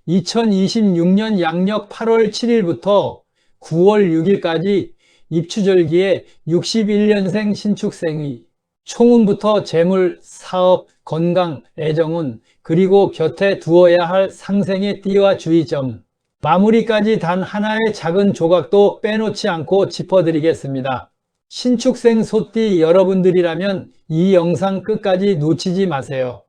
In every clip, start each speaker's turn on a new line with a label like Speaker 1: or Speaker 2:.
Speaker 1: 2026년 양력 8월 7일부터 9월 6일까지 입추절기에 61년생 신축생의 총운부터 재물, 사업, 건강, 애정운, 그리고 곁에 두어야 할 상생의 띠와 주의점, 마무리까지 단 하나의 작은 조각도 빼놓지 않고 짚어드리겠습니다. 신축생 소띠 여러분들이라면 이 영상 끝까지 놓치지 마세요.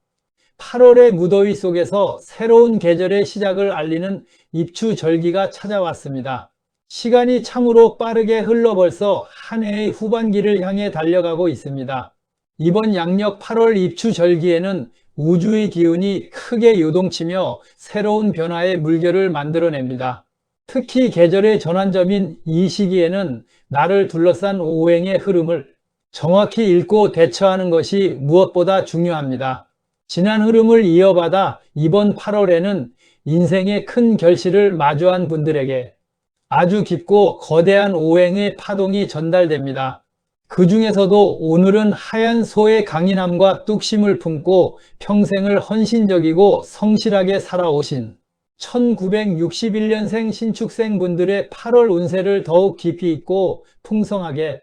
Speaker 1: 8월의 무더위 속에서 새로운 계절의 시작을 알리는 입추절기가 찾아왔습니다. 시간이 참으로 빠르게 흘러 벌써 한 해의 후반기를 향해 달려가고 있습니다. 이번 양력 8월 입추절기에는 우주의 기운이 크게 요동치며 새로운 변화의 물결을 만들어냅니다. 특히 계절의 전환점인 이 시기에는 나를 둘러싼 오행의 흐름을 정확히 읽고 대처하는 것이 무엇보다 중요합니다. 지난 흐름을 이어받아 이번 8월에는 인생의 큰 결실을 마주한 분들에게 아주 깊고 거대한 오행의 파동이 전달됩니다. 그 중에서도 오늘은 하얀 소의 강인함과 뚝심을 품고 평생을 헌신적이고 성실하게 살아오신 1961년생 신축생 분들의 8월 운세를 더욱 깊이 있고 풍성하게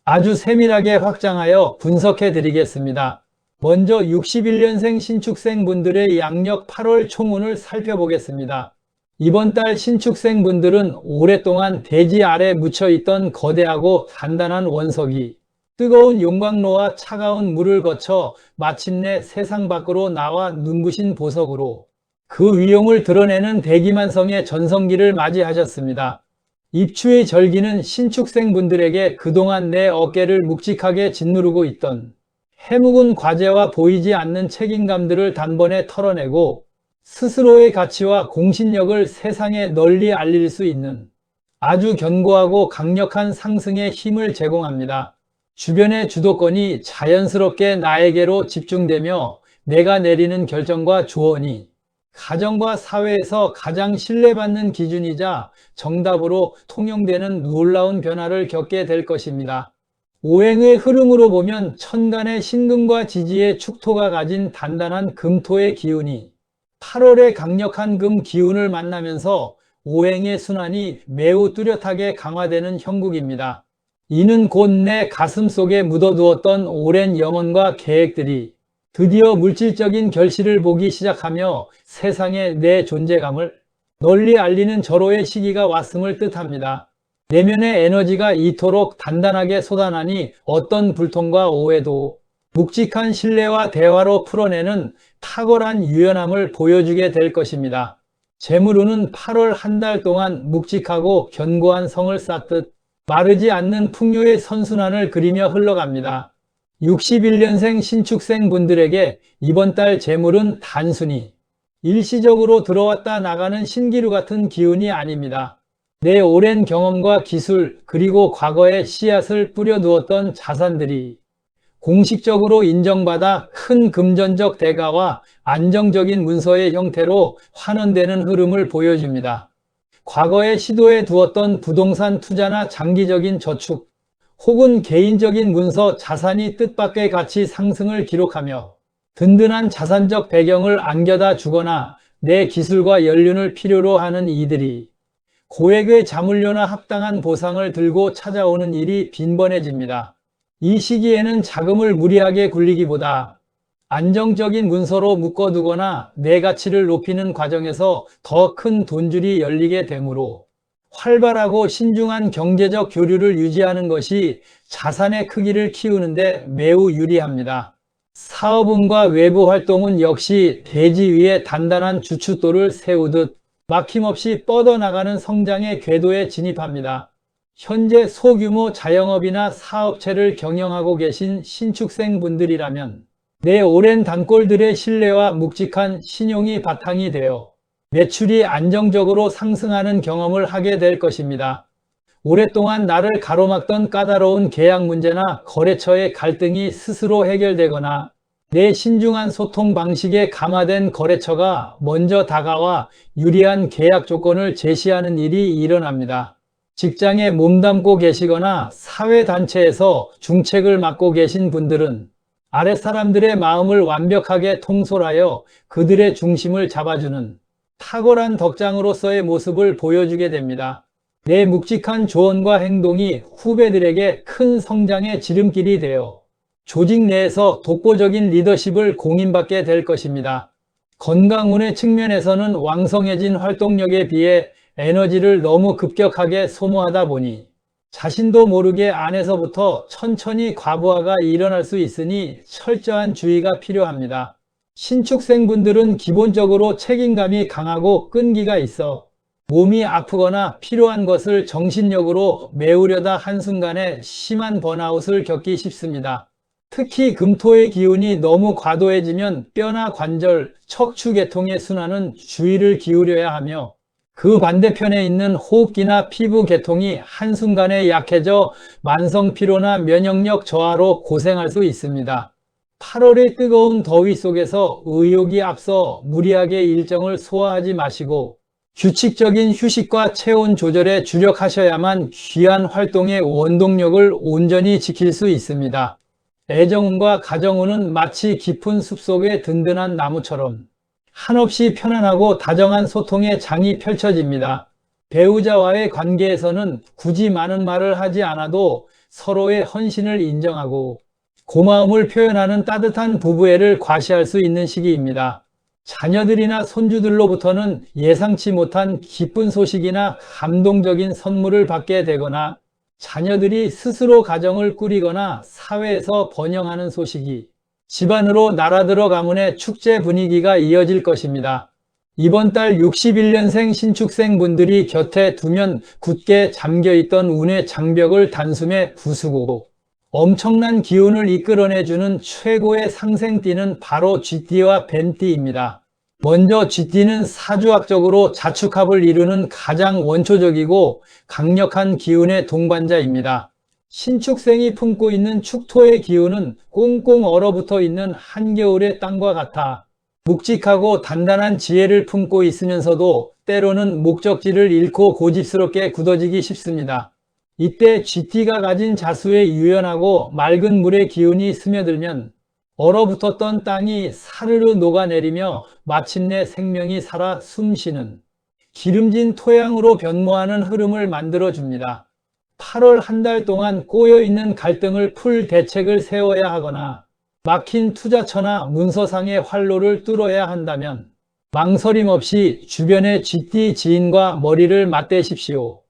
Speaker 1: 아주 세밀하게 확장하여 분석해 드리겠습니다. 먼저 61년생 신축생 분들의 양력 8월 총운을 살펴보겠습니다. 이번 달 신축생 분들은 오랫동안 대지 아래 묻혀있던 거대하고 단단한 원석이 뜨거운 용광로와 차가운 물을 거쳐 마침내 세상 밖으로 나와 눈부신 보석으로 그 위용을 드러내는 대기만성의 전성기를 맞이하셨습니다. 입추의 절기는 신축생 분들에게 그동안 내 어깨를 묵직하게 짓누르고 있던 해묵은 과제와 보이지 않는 책임감들을 단번에 털어내고 스스로의 가치와 공신력을 세상에 널리 알릴 수 있는 아주 견고하고 강력한 상승의 힘을 제공합니다. 주변의 주도권이 자연스럽게 나에게로 집중되며 내가 내리는 결정과 조언이 가정과 사회에서 가장 신뢰받는 기준이자 정답으로 통용되는 놀라운 변화를 겪게 될 것입니다. 오행의 흐름으로 보면 천간의 신금과 지지의 축토가 가진 단단한 금토의 기운이 8월의 강력한 금 기운을 만나면서 오행의 순환이 매우 뚜렷하게 강화되는 형국입니다. 이는 곧 내 가슴 속에 묻어두었던 오랜 염원과 계획들이 드디어 물질적인 결실을 보기 시작하며 세상에 내 존재감을 널리 알리는 절호의 시기가 왔음을 뜻합니다. 내면의 에너지가 이토록 단단하게 솟아나니 어떤 불통과 오해도 묵직한 신뢰와 대화로 풀어내는 탁월한 유연함을 보여주게 될 것입니다. 재물운은 8월 한 달 동안 묵직하고 견고한 성을 쌓듯 마르지 않는 풍요의 선순환을 그리며 흘러갑니다. 61년생 신축생 분들에게 이번 달 재물은 단순히 일시적으로 들어왔다 나가는 신기루 같은 기운이 아닙니다. 내 오랜 경험과 기술 그리고 과거의 씨앗을 뿌려두었던 자산들이 공식적으로 인정받아 큰 금전적 대가와 안정적인 문서의 형태로 환원되는 흐름을 보여줍니다. 과거에 시도해 두었던 부동산 투자나 장기적인 저축 혹은 개인적인 문서 자산이 뜻밖의 가치 상승을 기록하며 든든한 자산적 배경을 안겨다 주거나 내 기술과 연륜을 필요로 하는 이들이 고액의 자물료나 합당한 보상을 들고 찾아오는 일이 빈번해집니다. 이 시기에는 자금을 무리하게 굴리기보다 안정적인 문서로 묶어두거나 내 가치를 높이는 과정에서 더 큰 돈줄이 열리게 되므로 활발하고 신중한 경제적 교류를 유지하는 것이 자산의 크기를 키우는데 매우 유리합니다. 사업운과 외부 활동은 역시 대지 위에 단단한 주춧돌을 세우듯 막힘없이 뻗어나가는 성장의 궤도에 진입합니다. 현재 소규모 자영업이나 사업체를 경영하고 계신 신축생 분들이라면 내 오랜 단골들의 신뢰와 묵직한 신용이 바탕이 되어 매출이 안정적으로 상승하는 경험을 하게 될 것입니다. 오랫동안 나를 가로막던 까다로운 계약 문제나 거래처의 갈등이 스스로 해결되거나 내 신중한 소통 방식에 감화된 거래처가 먼저 다가와 유리한 계약 조건을 제시하는 일이 일어납니다. 직장에 몸담고 계시거나 사회단체에서 중책을 맡고 계신 분들은 아랫사람들의 마음을 완벽하게 통솔하여 그들의 중심을 잡아주는 탁월한 덕장으로서의 모습을 보여주게 됩니다. 내 묵직한 조언과 행동이 후배들에게 큰 성장의 지름길이 되어 조직 내에서 독보적인 리더십을 공인받게 될 것입니다. 건강운의 측면에서는 왕성해진 활동력에 비해 에너지를 너무 급격하게 소모하다 보니 자신도 모르게 안에서부터 천천히 과부하가 일어날 수 있으니 철저한 주의가 필요합니다. 신축생분들은 기본적으로 책임감이 강하고 끈기가 있어 몸이 아프거나 필요한 것을 정신력으로 메우려다 한순간에 심한 번아웃을 겪기 쉽습니다. 특히 금토의 기운이 너무 과도해지면 뼈나 관절, 척추계통의 순환은 주의를 기울여야 하며 그 반대편에 있는 호흡기나 피부 계통이 한순간에 약해져 만성 피로나 면역력 저하로 고생할 수 있습니다. 8월의 뜨거운 더위 속에서 의욕이 앞서 무리하게 일정을 소화하지 마시고 규칙적인 휴식과 체온 조절에 주력하셔야만 귀한 활동의 원동력을 온전히 지킬 수 있습니다. 애정운과 가정운은 마치 깊은 숲속의 든든한 나무처럼 한없이 편안하고 다정한 소통의 장이 펼쳐집니다. 배우자와의 관계에서는 굳이 많은 말을 하지 않아도 서로의 헌신을 인정하고 고마움을 표현하는 따뜻한 부부애를 과시할 수 있는 시기입니다. 자녀들이나 손주들로부터는 예상치 못한 기쁜 소식이나 감동적인 선물을 받게 되거나 자녀들이 스스로 가정을 꾸리거나 사회에서 번영하는 소식이 집안으로 날아들어 가문의 축제 분위기가 이어질 것입니다. 이번 달 61년생 신축생분들이 곁에 두면 굳게 잠겨있던 운의 장벽을 단숨에 부수고 엄청난 기운을 이끌어내주는 최고의 상생띠는 바로 쥐띠와 뱀띠입니다. 먼저 쥐띠는 사주학적으로 자축합을 이루는 가장 원초적이고 강력한 기운의 동반자입니다. 신축생이 품고 있는 축토의 기운은 꽁꽁 얼어붙어 있는 한겨울의 땅과 같아 묵직하고 단단한 지혜를 품고 있으면서도 때로는 목적지를 잃고 고집스럽게 굳어지기 쉽습니다. 이때 쥐띠가 가진 자수의 유연하고 맑은 물의 기운이 스며들면 얼어붙었던 땅이 사르르 녹아내리며 마침내 생명이 살아 숨쉬는 기름진 토양으로 변모하는 흐름을 만들어줍니다. 8월 한 달 동안 꼬여있는 갈등을 풀 대책을 세워야 하거나 막힌 투자처나 문서상의 활로를 뚫어야 한다면 망설임 없이 주변의 쥐띠 지인과 머리를 맞대십시오.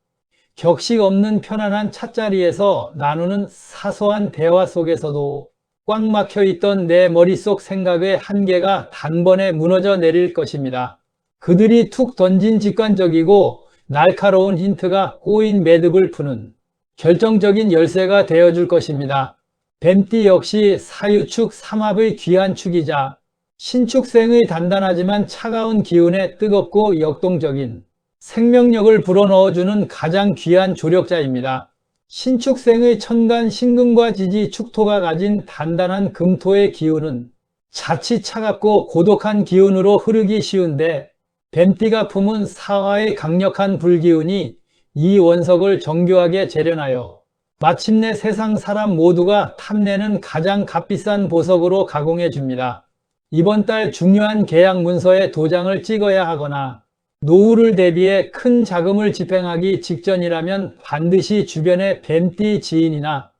Speaker 1: 격식 없는 편안한 찻자리에서 나누는 사소한 대화 속에서도 꽉 막혀 있던 내 머릿속 생각의 한계가 단번에 무너져 내릴 것입니다. 그들이 툭 던진 직관적이고 날카로운 힌트가 꼬인 매듭을 푸는 결정적인 열쇠가 되어줄 것입니다. 뱀띠 역시 사유축 삼합의 귀한 축이자 신축생의 단단하지만 차가운 기운에 뜨겁고 역동적인 생명력을 불어넣어주는 가장 귀한 조력자입니다. 신축생의 천간 신금과 지지 축토가 가진 단단한 금토의 기운은 자칫 차갑고 고독한 기운으로 흐르기 쉬운데 뱀띠가 품은 사화의 강력한 불기운이 이 원석을 정교하게 재련하여 마침내 세상 사람 모두가 탐내는 가장 값비싼 보석으로 가공해 줍니다. 이번 달 중요한 계약 문서에 도장을 찍어야 하거나 노후를 대비해 큰 자금을 집행하기 직전이라면 반드시 주변의 뱀띠 지인이나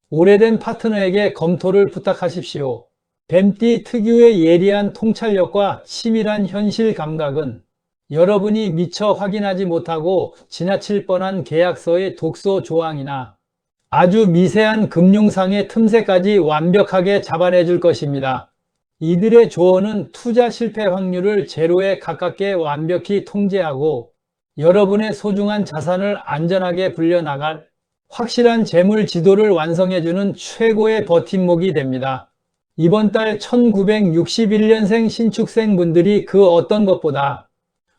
Speaker 1: 오래된 파트너에게 검토를 부탁하십시오. 뱀띠 특유의 예리한 통찰력과 치밀한 현실 감각은 여러분이 미처 확인하지 못하고 지나칠 뻔한 계약서의 독소 조항이나 아주 미세한 금융상의 틈새까지 완벽하게 잡아내 줄 것입니다. 이들의 조언은 투자 실패 확률을 제로에 가깝게 완벽히 통제하고 여러분의 소중한 자산을 안전하게 불려나갈 확실한 재물 지도를 완성해주는 최고의 버팀목이 됩니다. 이번 달 1961년생 신축생분들이 그 어떤 것보다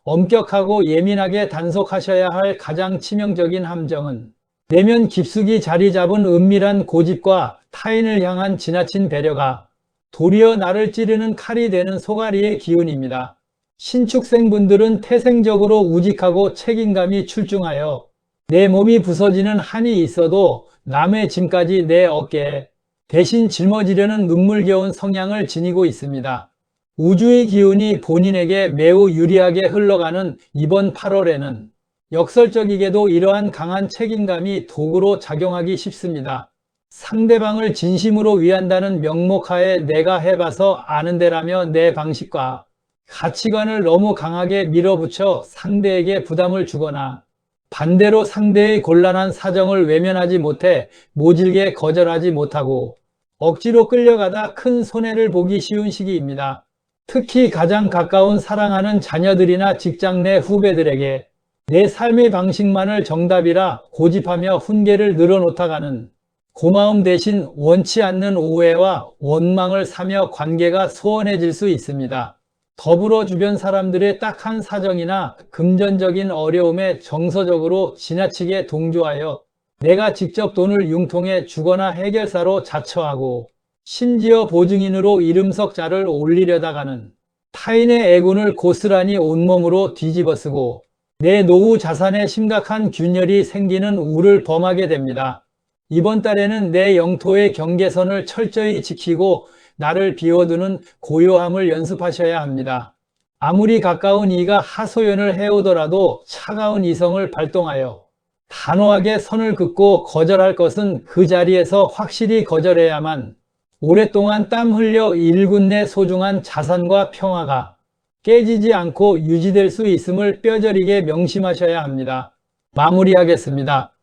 Speaker 1: 엄격하고 예민하게 단속하셔야 할 가장 치명적인 함정은 내면 깊숙이 자리 잡은 은밀한 고집과 타인을 향한 지나친 배려가 도리어 나를 찌르는 칼이 되는 소가리의 기운입니다. 신축생분들은 태생적으로 우직하고 책임감이 출중하여 내 몸이 부서지는 한이 있어도 남의 짐까지 내 어깨에 대신 짊어지려는 눈물겨운 성향을 지니고 있습니다. 우주의 기운이 본인에게 매우 유리하게 흘러가는 이번 8월에는 역설적이게도 이러한 강한 책임감이 도구로 작용하기 쉽습니다. 상대방을 진심으로 위한다는 명목하에 내가 해봐서 아는데라며 내 방식과 가치관을 너무 강하게 밀어붙여 상대에게 부담을 주거나 반대로 상대의 곤란한 사정을 외면하지 못해 모질게 거절하지 못하고 억지로 끌려가다 큰 손해를 보기 쉬운 시기입니다. 특히 가장 가까운 사랑하는 자녀들이나 직장 내 후배들에게 내 삶의 방식만을 정답이라 고집하며 훈계를 늘어놓다가는 고마움 대신 원치 않는 오해와 원망을 사며 관계가 소원해질 수 있습니다. 더불어 주변 사람들의 딱한 사정이나 금전적인 어려움에 정서적으로 지나치게 동조하여 내가 직접 돈을 융통해 주거나 해결사로 자처하고 심지어 보증인으로 이름석 자를 올리려다가는 타인의 애군을 고스란히 온몸으로 뒤집어쓰고 내 노후 자산에 심각한 균열이 생기는 우를 범하게 됩니다. 이번 달에는 내 영토의 경계선을 철저히 지키고 나를 비워두는 고요함을 연습하셔야 합니다. 아무리 가까운 이가 하소연을 해오더라도 차가운 이성을 발동하여 단호하게 선을 긋고 거절할 것은 그 자리에서 확실히 거절해야만 오랫동안 땀 흘려 일군 내 소중한 자산과 평화가 깨지지 않고 유지될 수 있음을 뼈저리게 명심하셔야 합니다. 마무리하겠습니다.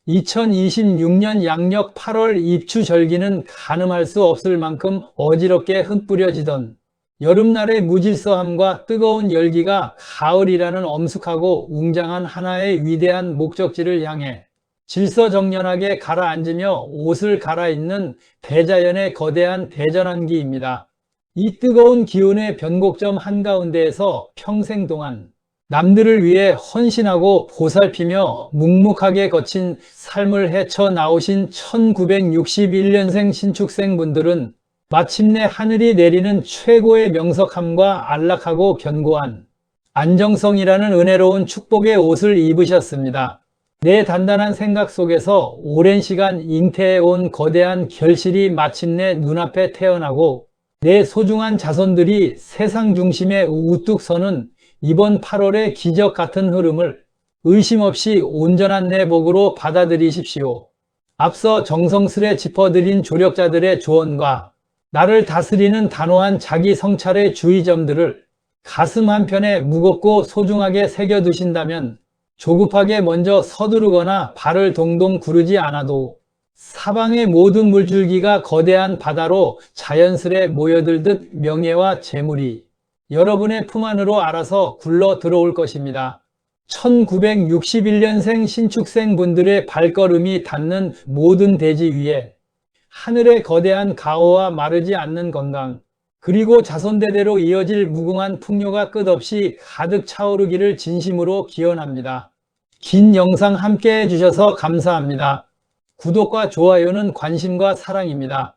Speaker 1: 2026년 양력 8월 입추절기는 가늠할 수 없을 만큼 어지럽게 흩뿌려지던 여름날의 무질서함과 뜨거운 열기가 가을이라는 엄숙하고 웅장한 하나의 위대한 목적지를 향해 질서정연하게 가라앉으며 옷을 갈아입는 대자연의 거대한 대전환기입니다. 이 뜨거운 기운의 변곡점 한가운데에서 평생 동안 남들을 위해 헌신하고 보살피며 묵묵하게 거친 삶을 헤쳐나오신 1961년생 신축생분들은 마침내 하늘이 내리는 최고의 명석함과 안락하고 견고한 안정성이라는 은혜로운 축복의 옷을 입으셨습니다. 내 단단한 생각 속에서 오랜 시간 잉태해온 거대한 결실이 마침내 눈앞에 태어나고 내 소중한 자손들이 세상 중심에 우뚝 서는 이번 8월의 기적 같은 흐름을 의심 없이 온전한 내 복으로 받아들이십시오. 앞서 정성스레 짚어드린 조력자들의 조언과 나를 다스리는 단호한 자기 성찰의 주의점들을 가슴 한편에 무겁고 소중하게 새겨두신다면 조급하게 먼저 서두르거나 발을 동동 구르지 않아도 사방의 모든 물줄기가 거대한 바다로 자연스레 모여들듯 명예와 재물이 여러분의 품 안으로 알아서 굴러 들어올 것입니다. 1961년생 신축생 분들의 발걸음이 닿는 모든 대지 위에 하늘의 거대한 가호와 마르지 않는 건강, 그리고 자손대대로 이어질 무궁한 풍요가 끝없이 가득 차오르기를 진심으로 기원합니다. 긴 영상 함께 해주셔서 감사합니다. 구독과 좋아요는 관심과 사랑입니다.